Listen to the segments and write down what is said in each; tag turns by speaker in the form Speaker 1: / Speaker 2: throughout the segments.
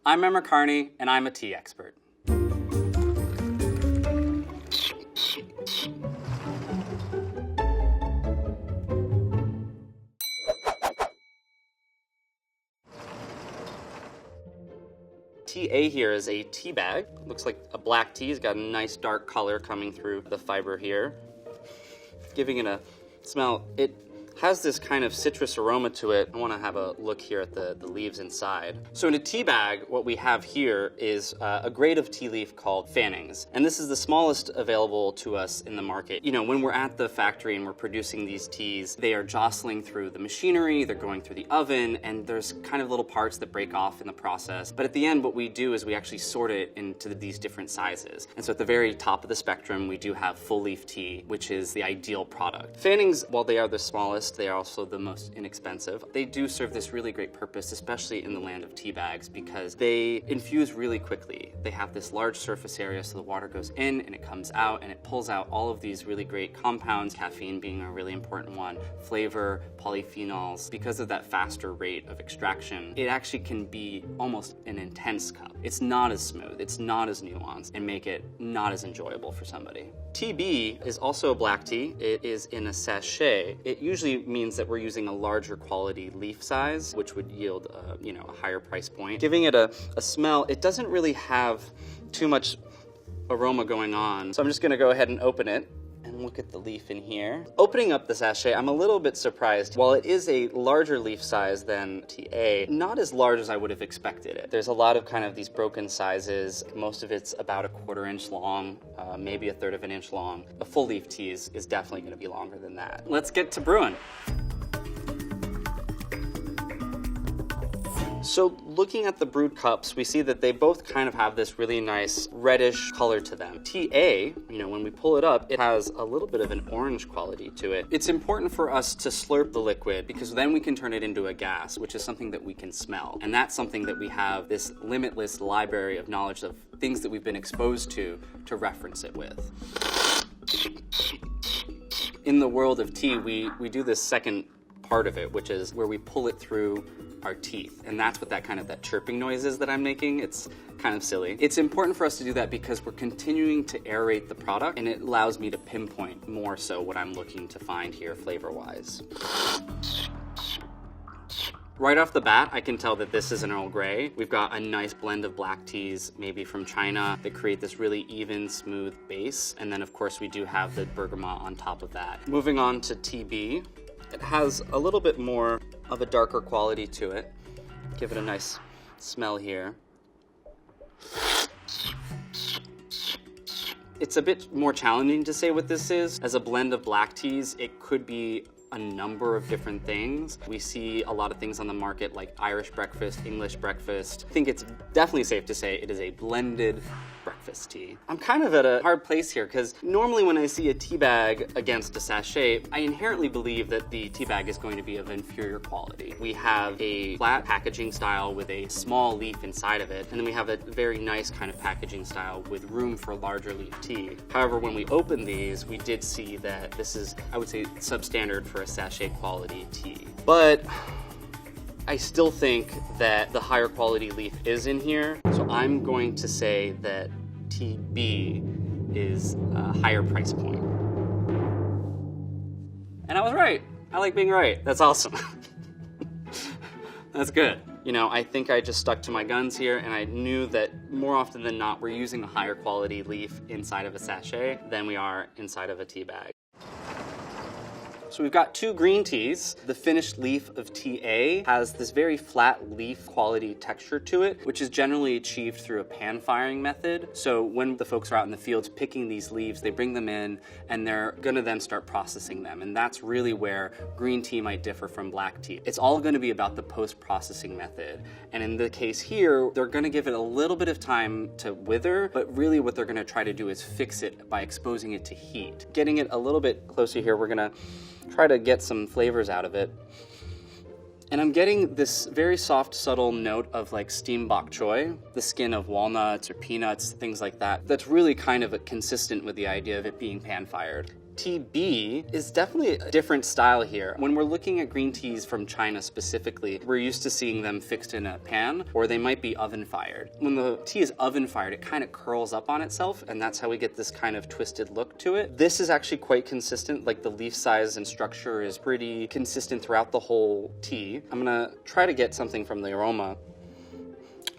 Speaker 1: I'm Emeric Harney, and I'm a tea expert. TA here is a tea bag. Looks like a black tea. It's got a nice dark color coming through the fiber here. Giving it a smell, it has this kind of citrus aroma to it. I want to have a look here at the leaves inside. So in a tea bag, what we have here is a grade of tea leaf called Fannings. And this is the smallest available to us in the market. You know, when we're at the factory and we're producing these teas, they are jostling through the machinery, they're going through the oven, and there's kind of little parts that break off in the process. But at the end, what we do is we actually sort it into these different sizes. And so at the very top of the spectrum, we do have full leaf tea, which is the ideal product. Fannings, while they are the smallest, they are also the most inexpensive. They do serve this really great purpose, especially in the land of tea bags, because they infuse really quickly. They have this large surface area, so the water goes in and it comes out, and it pulls out all of these really great compounds, caffeine being a really important one, flavor, polyphenols. Because of that faster rate of extraction, it actually can be almost an intense cup. It's not as smooth, it's not as nuanced, and make it not as enjoyable for somebody. TB is also a black tea. It is in a sachet. It usually means that we're using a larger quality leaf size, which would yield a higher price point. Giving it a smell, it doesn't really have too much aroma going on. So I'm just gonna go ahead and open it and look at the leaf in here. Opening up the sachet, I'm a little bit surprised. While it is a larger leaf size than TA, not as large as I would have expected it. There's a lot of kind of these broken sizes. Most of it's about a 1/4 inch long, maybe a 1/3 of an inch long. A full leaf tea is definitely gonna be longer than that. Let's get to brewing. So looking at the brewed cups, we see that they both kind of have this really nice reddish color to them. TA, when we pull it up, it has a little bit of an orange quality to it. It's important for us to slurp the liquid because then we can turn it into a gas, which is something that we can smell. And that's something that we have this limitless library of knowledge of things that we've been exposed to reference it with. In the world of tea, we do this second part of it, which is where we pull it through our teeth. And that's what that chirping noise is that I'm making. It's kind of silly. It's important for us to do that because we're continuing to aerate the product, and it allows me to pinpoint more so what I'm looking to find here flavor-wise. Right off the bat, I can tell that this is an Earl Grey. We've got a nice blend of black teas, maybe from China, that create this really even, smooth base. And then of course we do have the bergamot on top of that. Moving on to TB. It has a little bit more of a darker quality to it. Give it a nice smell here. It's a bit more challenging to say what this is. As a blend of black teas, it could be a number of different things. We see a lot of things on the market like Irish breakfast, English breakfast. I think it's definitely safe to say it is a blended breakfast tea. I'm kind of at a hard place here because normally when I see a tea bag against a sachet, I inherently believe that the tea bag is going to be of inferior quality. We have a flat packaging style with a small leaf inside of it, and then we have a very nice kind of packaging style with room for larger leaf tea. However, when we open these, we did see that this is, I would say, substandard for a sachet quality tea. But I still think that the higher quality leaf is in here, so I'm going to say that TB is a higher price point. And I was right. I like being right. That's awesome. That's good. I think I just stuck to my guns here, and I knew that more often than not, we're using a higher quality leaf inside of a sachet than we are inside of a tea bag. So we've got two green teas. The finished leaf of TA has this very flat leaf quality texture to it, which is generally achieved through a pan firing method. So when the folks are out in the fields picking these leaves, they bring them in and they're gonna then start processing them. And that's really where green tea might differ from black tea. It's all gonna be about the post-processing method. And in the case here, they're gonna give it a little bit of time to wither, but really what they're gonna try to do is fix it by exposing it to heat. Getting it a little bit closer here, we're gonna try to get some flavors out of it. And I'm getting this very soft, subtle note of like steamed bok choy, the skin of walnuts or peanuts, things like that. That's really kind of consistent with the idea of it being pan-fired. TB is definitely a different style here. When we're looking at green teas from China specifically, we're used to seeing them fixed in a pan, or they might be oven fired. When the tea is oven fired, it kind of curls up on itself, and that's how we get this kind of twisted look to it. This is actually quite consistent, like the leaf size and structure is pretty consistent throughout the whole tea. I'm gonna try to get something from the aroma.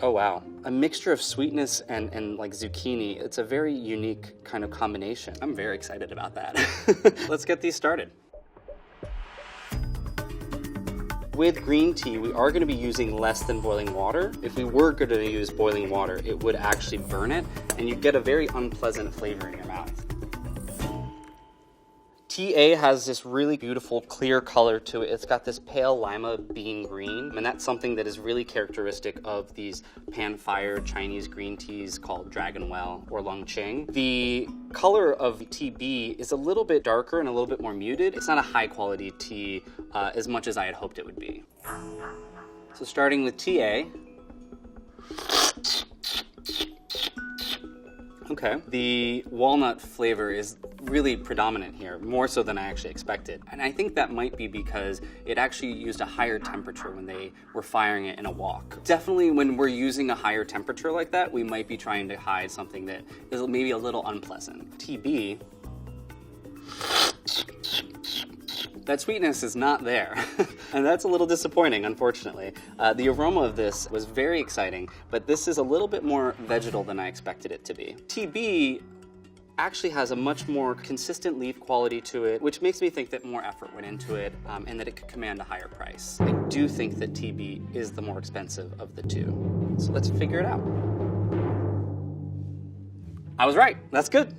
Speaker 1: Oh wow, a mixture of sweetness and like zucchini. It's a very unique kind of combination. I'm very excited about that. Let's get these started. With green tea, we are going to be using less than boiling water. If we were going to use boiling water, it would actually burn it, and you'd get a very unpleasant flavor in your mouth. TA has this really beautiful clear color to it. It's got this pale lima bean green, and that's something that is really characteristic of these pan-fired Chinese green teas called Dragon Well or Longqing. The color of TB is a little bit darker and a little bit more muted. It's not a high quality tea as much as I had hoped it would be. So starting with TA. Okay, the walnut flavor is really predominant here, more so than I actually expected. And I think that might be because it actually used a higher temperature when they were firing it in a wok. Definitely when we're using a higher temperature like that, we might be trying to hide something that is maybe a little unpleasant. TB, that sweetness is not there, and that's a little disappointing, unfortunately. The aroma of this was very exciting, but this is a little bit more vegetal than I expected it to be. TB actually has a much more consistent leaf quality to it, which makes me think that more effort went into it and that it could command a higher price. I do think that TB is the more expensive of the two. So let's figure it out. I was right, that's good.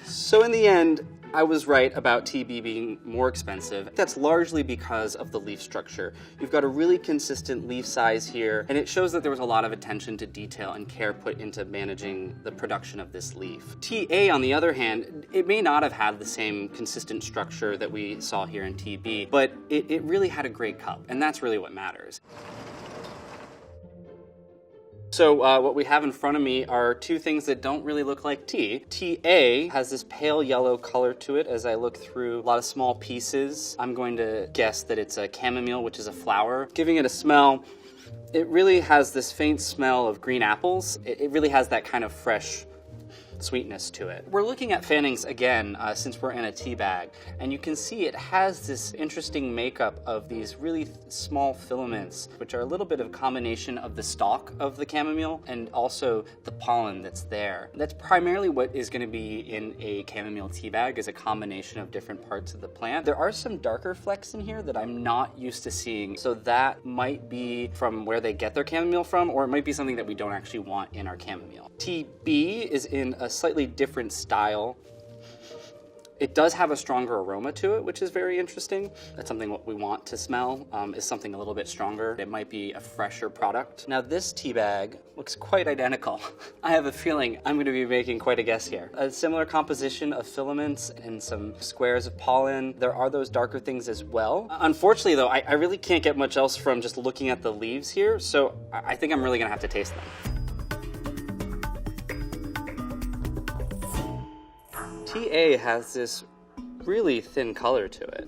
Speaker 1: So in the end, I was right about TB being more expensive. That's largely because of the leaf structure. You've got a really consistent leaf size here, and it shows that there was a lot of attention to detail and care put into managing the production of this leaf. TA, on the other hand, it may not have had the same consistent structure that we saw here in TB, but it really had a great cup, and that's really what matters. So what we have in front of me are two things that don't really look like tea. TA has this pale yellow color to it as I look through a lot of small pieces. I'm going to guess that it's a chamomile, which is a flower. Giving it a smell, it really has this faint smell of green apples. It really has that kind of fresh sweetness to it. We're looking at fannings again since we're in a tea bag, and you can see it has this interesting makeup of these really small filaments, which are a little bit of a combination of the stalk of the chamomile and also the pollen that's there. That's primarily what is going to be in a chamomile tea bag, is a combination of different parts of the plant. There are some darker flecks in here that I'm not used to seeing, so that might be from where they get their chamomile from, or it might be something that we don't actually want in our chamomile. TB is in a slightly different style. It does have a stronger aroma to it, which is very interesting. That's something what we want to smell, is something a little bit stronger. It might be a fresher product. Now this tea bag looks quite identical. I have a feeling I'm going to be making quite a guess here. A similar composition of filaments and some squares of pollen. There are those darker things as well. Unfortunately though, I really can't get much else from just looking at the leaves here, so I think I'm really going to have to taste them. TA has this really thin color to it.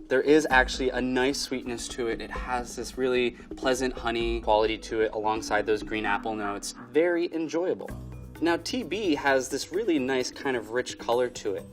Speaker 1: There is actually a nice sweetness to it. It has this really pleasant honey quality to it alongside those green apple notes. Very enjoyable. Now TB has this really nice kind of rich color to it.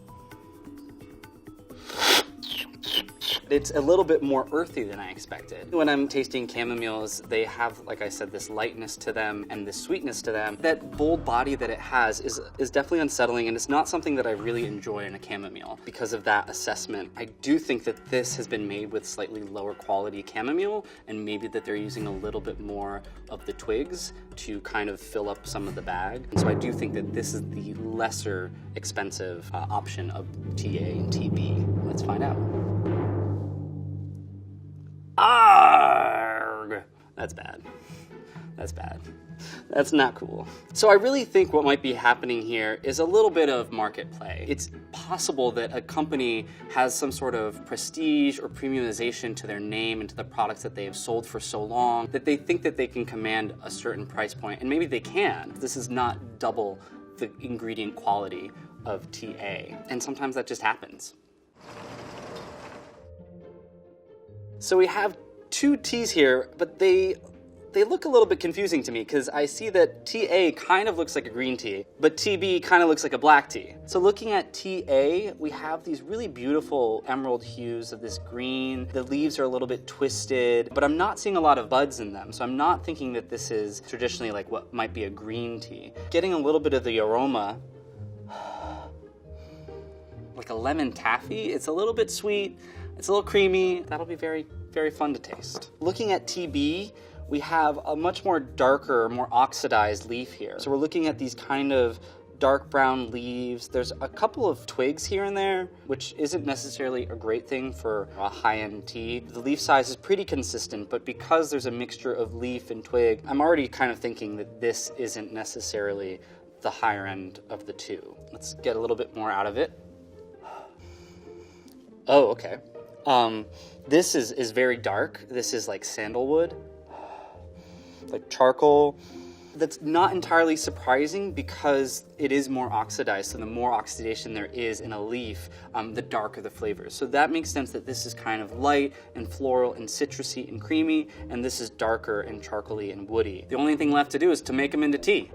Speaker 1: It's a little bit more earthy than I expected. When I'm tasting chamomiles, they have, like I said, this lightness to them and this sweetness to them. That bold body that it has is definitely unsettling, and it's not something that I really enjoy in a chamomile because of that assessment. I do think that this has been made with slightly lower quality chamomile, and maybe that they're using a little bit more of the twigs to kind of fill up some of the bag. And so I do think that this is the lesser expensive option of TA and TB. Let's find out. Arrgh! That's bad. That's bad. That's not cool. So I really think what might be happening here is a little bit of market play. It's possible that a company has some sort of prestige or premiumization to their name and to the products that they have sold for so long that they think that they can command a certain price point, and maybe they can. This is not double the ingredient quality of TA, and sometimes that just happens. So we have two teas here, but they look a little bit confusing to me because I see that TA kind of looks like a green tea, but TB kind of looks like a black tea. So looking at TA, we have these really beautiful emerald hues of this green. The leaves are a little bit twisted, but I'm not seeing a lot of buds in them. So I'm not thinking that this is traditionally like what might be a green tea. Getting a little bit of the aroma, like a lemon taffy. It's a little bit sweet, it's a little creamy. That'll be very, very fun to taste. Looking at TB, we have a much more darker, more oxidized leaf here. So we're looking at these kind of dark brown leaves. There's a couple of twigs here and there, which isn't necessarily a great thing for a high-end tea. The leaf size is pretty consistent, but because there's a mixture of leaf and twig, I'm already kind of thinking that this isn't necessarily the higher end of the two. Let's get a little bit more out of it. Oh, okay. This is very dark. This is like sandalwood, like charcoal. That's not entirely surprising because it is more oxidized. So the more oxidation there is in a leaf, the darker the flavors. So that makes sense that this is kind of light and floral and citrusy and creamy, and this is darker and charcoaly and woody. The only thing left to do is to make them into tea.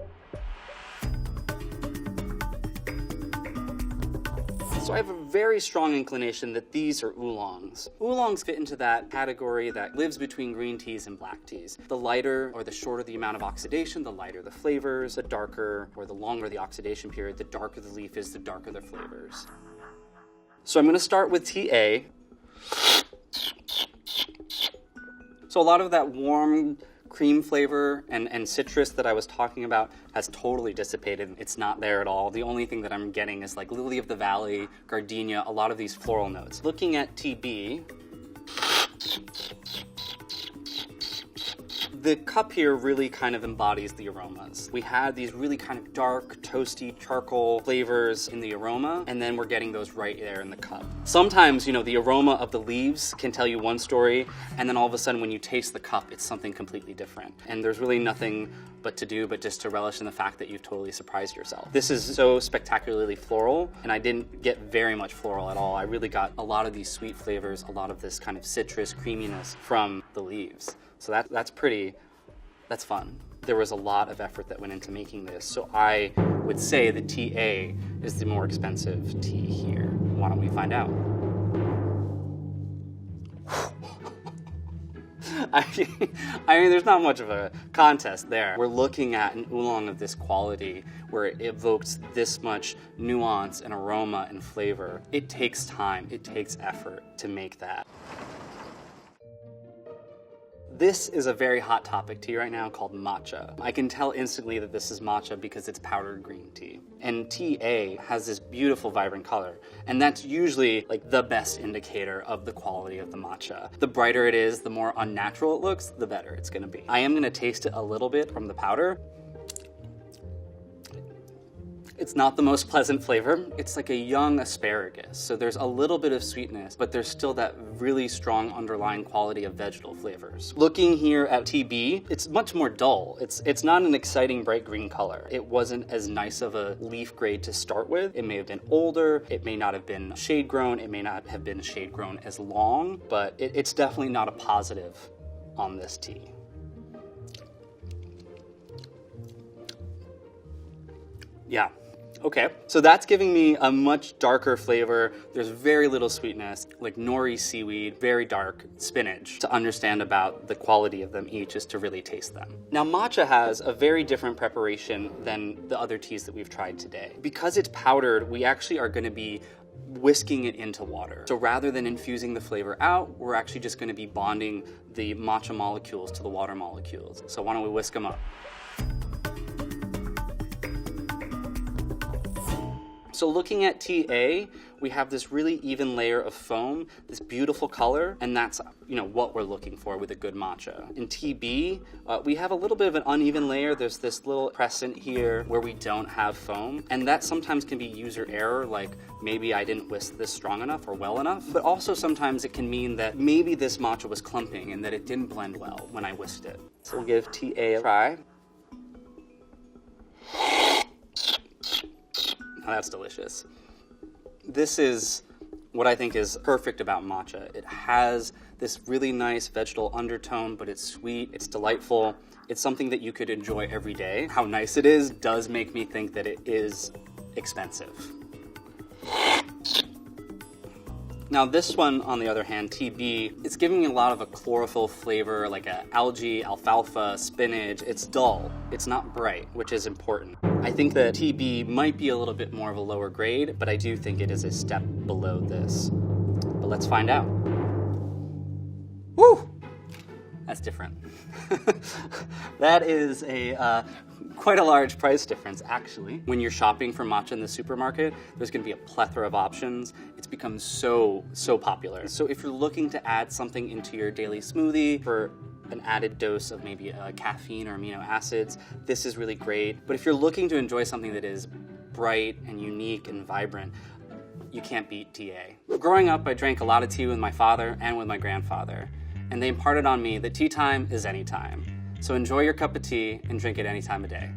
Speaker 1: So I have a very strong inclination that these are oolongs. Oolongs fit into that category that lives between green teas and black teas. The lighter or the shorter the amount of oxidation, the lighter the flavors. The darker or the longer the oxidation period, the darker the leaf is, the darker the flavors. So I'm going to start with TA. So a lot of that warm cream flavor and citrus that I was talking about has totally dissipated. It's not there at all. The only thing that I'm getting is like lily of the valley, gardenia, a lot of these floral notes. Looking at TB, the cup here really kind of embodies the aromas. We had these really kind of dark, toasty, charcoal flavors in the aroma, and then we're getting those right there in the cup. Sometimes, you know, the aroma of the leaves can tell you one story, and then all of a sudden when you taste the cup, it's something completely different. And there's really nothing but just to relish in the fact that you've totally surprised yourself. This is so spectacularly floral, and I didn't get very much floral at all. I really got a lot of these sweet flavors, a lot of this kind of citrus creaminess from the leaves. So that's fun. There was a lot of effort that went into making this, so I would say that TA is the more expensive tea here. Why don't we find out? I mean, there's not much of a contest there. We're looking at an oolong of this quality where it evokes this much nuance and aroma and flavor. It takes time, it takes effort to make that. This is a very hot topic tea right now called matcha. I can tell instantly that this is matcha because it's powdered green tea. And TA has this beautiful vibrant color, and that's usually like the best indicator of the quality of the matcha. The brighter it is, the more unnatural it looks, the better it's gonna be. I am gonna taste it a little bit from the powder. It's not the most pleasant flavor. It's like a young asparagus. So there's a little bit of sweetness, but there's still that really strong underlying quality of vegetal flavors. Looking here at TB, it's much more dull. It's not an exciting bright green color. It wasn't as nice of a leaf grade to start with. It may have been older. It may not have been shade grown. It may not have been shade grown as long, but it's definitely not a positive on this tea. Yeah. Okay, so that's giving me a much darker flavor. There's very little sweetness, like nori seaweed, very dark spinach. To understand about the quality of them each is to really taste them. Now matcha has a very different preparation than the other teas that we've tried today. Because it's powdered, we actually are gonna be whisking it into water. So rather than infusing the flavor out, we're actually just gonna be bonding the matcha molecules to the water molecules. So why don't we whisk them up? So looking at TA, we have this really even layer of foam, this beautiful color, and that's, you know, what we're looking for with a good matcha. In TB, we have a little bit of an uneven layer. There's this little crescent here where we don't have foam, and that sometimes can be user error, like maybe I didn't whisk this strong enough or well enough, but also sometimes it can mean that maybe this matcha was clumping and that it didn't blend well when I whisked it. So we'll give TA a try. Oh, that's delicious. This is what I think is perfect about matcha. It has this really nice vegetal undertone, but it's sweet, it's delightful. It's something that you could enjoy every day. How nice it is does make me think that it is expensive. Now this one, on the other hand, TB, it's giving me a lot of a chlorophyll flavor, like algae, alfalfa, spinach. It's dull, it's not bright, which is important. I think that TB might be a little bit more of a lower grade, but I do think it is a step below this. But let's find out. Woo! That's different. That is quite a large price difference, actually. When you're shopping for matcha in the supermarket, there's gonna be a plethora of options. It's become so popular. So if you're looking to add something into your daily smoothie for an added dose of maybe caffeine or amino acids, this is really great. But if you're looking to enjoy something that is bright and unique and vibrant, you can't beat TA. Growing up, I drank a lot of tea with my father and with my grandfather, and they imparted on me that tea time is any time. So enjoy your cup of tea and drink it any time of day.